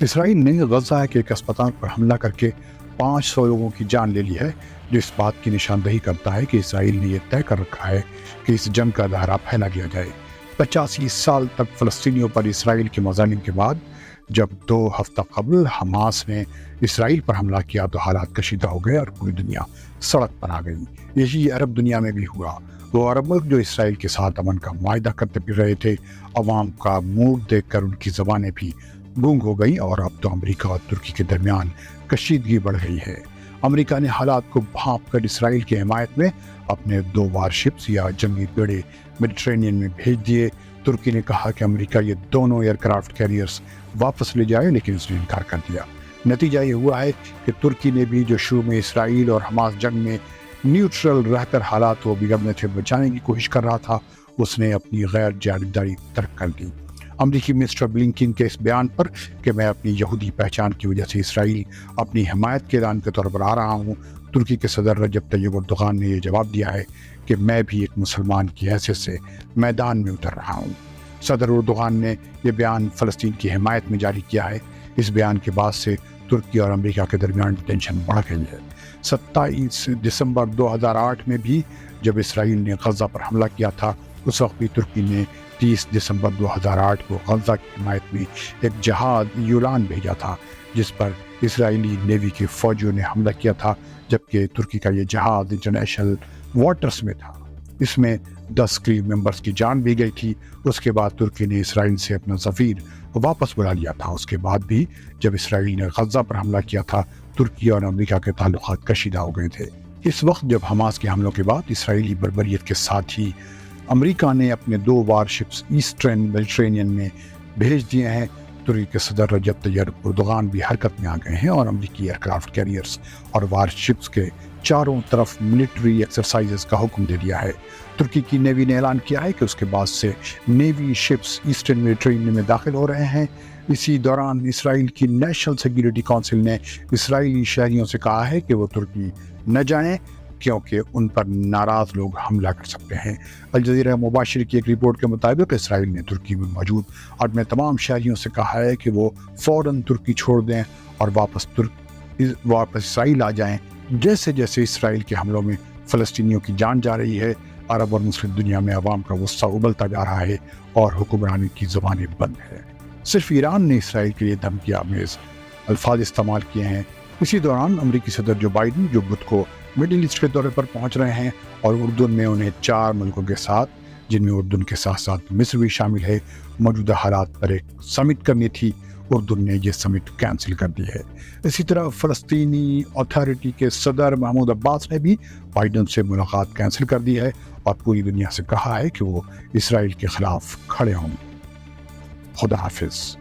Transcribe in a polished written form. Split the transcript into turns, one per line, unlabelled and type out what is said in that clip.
اسرائیل نے غزہ کے ایک اسپتال پر حملہ کر کے 500 لوگوں کی جان لے لی ہے، جو اس بات کی نشاندہی کرتا ہے کہ اسرائیل نے یہ طے کر رکھا ہے کہ اس جنگ کا دہرا پھیلا دیا جائے۔ 85 سال تک فلسطینیوں پر اسرائیل کے مظالم کے بعد جب 2 ہفتہ قبل حماس نے اسرائیل پر حملہ کیا تو حالات کشیدہ ہو گئے اور پوری دنیا سڑک پر آ گئی۔ یہی عرب دنیا میں بھی ہوا۔ وہ عرب ملک جو اسرائیل کے ساتھ امن کا معاہدہ کرتے پھر رہے تھے، عوام کا موڈ دیکھ کر ان کی زبانیں بھی گونگ ہو گئی اور اب تو امریکہ اور ترکی کے درمیان کشیدگی بڑھ گئی ہے۔ امریکہ نے حالات کو بھانپ کر اسرائیل کی حمایت میں اپنے 2 وارشپس یا جنگی بیڑے میڈیٹرینین میں بھیج دیے۔ ترکی نے کہا کہ امریکہ یہ دونوں ایئر کرافٹ کیریئرز واپس لے جائے، لیکن اس نے انکار کر دیا۔ نتیجہ یہ ہوا ہے کہ ترکی نے بھی جو شروع میں اسرائیل اور حماس جنگ میں نیوٹرل رہ کر حالات کو بگڑنے سے بچانے کی کوشش کر رہا تھا، اس نے اپنی غیر جانبداری ترک کر دی۔ امریکی منسٹر بلنکن کے اس بیان پر کہ میں اپنی یہودی پہچان کی وجہ سے اسرائیل اپنی حمایت کے اعلان کے طور پر آ رہا ہوں، ترکی کے صدر رجب طیب اردوغان نے یہ جواب دیا ہے کہ میں بھی ایک مسلمان کی حیثیت سے میدان میں اتر رہا ہوں۔ صدر اردوغان نے یہ بیان فلسطین کی حمایت میں جاری کیا ہے۔ اس بیان کے بعد سے ترکی اور امریکہ کے درمیان ٹینشن بڑھ گئی ہے۔ 27 دسمبر 2008 میں بھی جب اسرائیل نے غزہ پر حملہ کیا تھا، اس وقت بھی ترکی نے 30 دسمبر 2008 کو غزہ کی حمایت میں ایک جہاز یولان بھیجا تھا، جس پر اسرائیلی نیوی کے فوجیوں نے حملہ کیا تھا، جبکہ ترکی کا یہ جہاز انٹرنیشنل واٹرز میں تھا۔ اس میں 10 کریو ممبرز کی جان بھی گئی تھی۔ اس کے بعد ترکی نے اسرائیل سے اپنا سفیر واپس بلا لیا تھا۔ اس کے بعد بھی جب اسرائیل نے غزہ پر حملہ کیا تھا، ترکی اور امریکہ کے تعلقات کشیدہ ہو گئے تھے۔ اس وقت جب حماس کے حملوں کے بعد اسرائیلی بربریت کے ساتھ ہی امریکہ نے اپنے 2 وارشپس ایسٹرن میڈیٹرینین میں بھیج دیے ہیں، ترکی کے صدر رجب طیب اردوغان بھی حرکت میں آ گئے ہیں اور امریکی ایئر کرافٹ کیریئرز اور وارشپس کے چاروں طرف ملٹری ایکسرسائزز کا حکم دے دیا ہے۔ ترکی کی نیوی نے اعلان کیا ہے کہ اس کے بعد سے نیوی شپس ایسٹرن میڈیٹرینین میں داخل ہو رہے ہیں۔ اسی دوران اسرائیل کی نیشنل سیکیورٹی کونسل نے اسرائیلی شہریوں سے کہا ہے کہ وہ ترکی نہ جائیں، کیونکہ ان پر ناراض لوگ حملہ کر سکتے ہیں۔ الجزیرہ مباشر کی ایک رپورٹ کے مطابق اسرائیل نے ترکی میں موجود اپنے تمام شہریوں سے کہا ہے کہ وہ فوراً ترکی چھوڑ دیں اور واپس اسرائیل آ جائیں۔ جیسے جیسے اسرائیل کے حملوں میں فلسطینیوں کی جان جا رہی ہے، عرب اور مسلم دنیا میں عوام کا غصہ ابلتا جا رہا ہے اور حکمرانی کی زبانیں بند ہیں۔ صرف ایران نے اسرائیل کے لیے دھمکی آمیز الفاظ استعمال کیے ہیں۔ اسی دوران امریکی صدر جو بائیڈن جو بدھ کو مڈل ایسٹ کے دورے پر پہنچ رہے ہیں اور اردن میں انہیں 4 ملکوں کے ساتھ، جن میں اردن کے ساتھ ساتھ مصر بھی شامل ہے، موجودہ حالات پر ایک سمٹ کرنی تھی، اردن نے یہ سمٹ کینسل کر دی ہے۔ اسی طرح فلسطینی اتھارٹی کے صدر محمود عباس نے بھی بائیڈن سے ملاقات کینسل کر دی ہے اور پوری دنیا سے کہا ہے کہ وہ اسرائیل کے خلاف کھڑے ہوں۔ خدا حافظ۔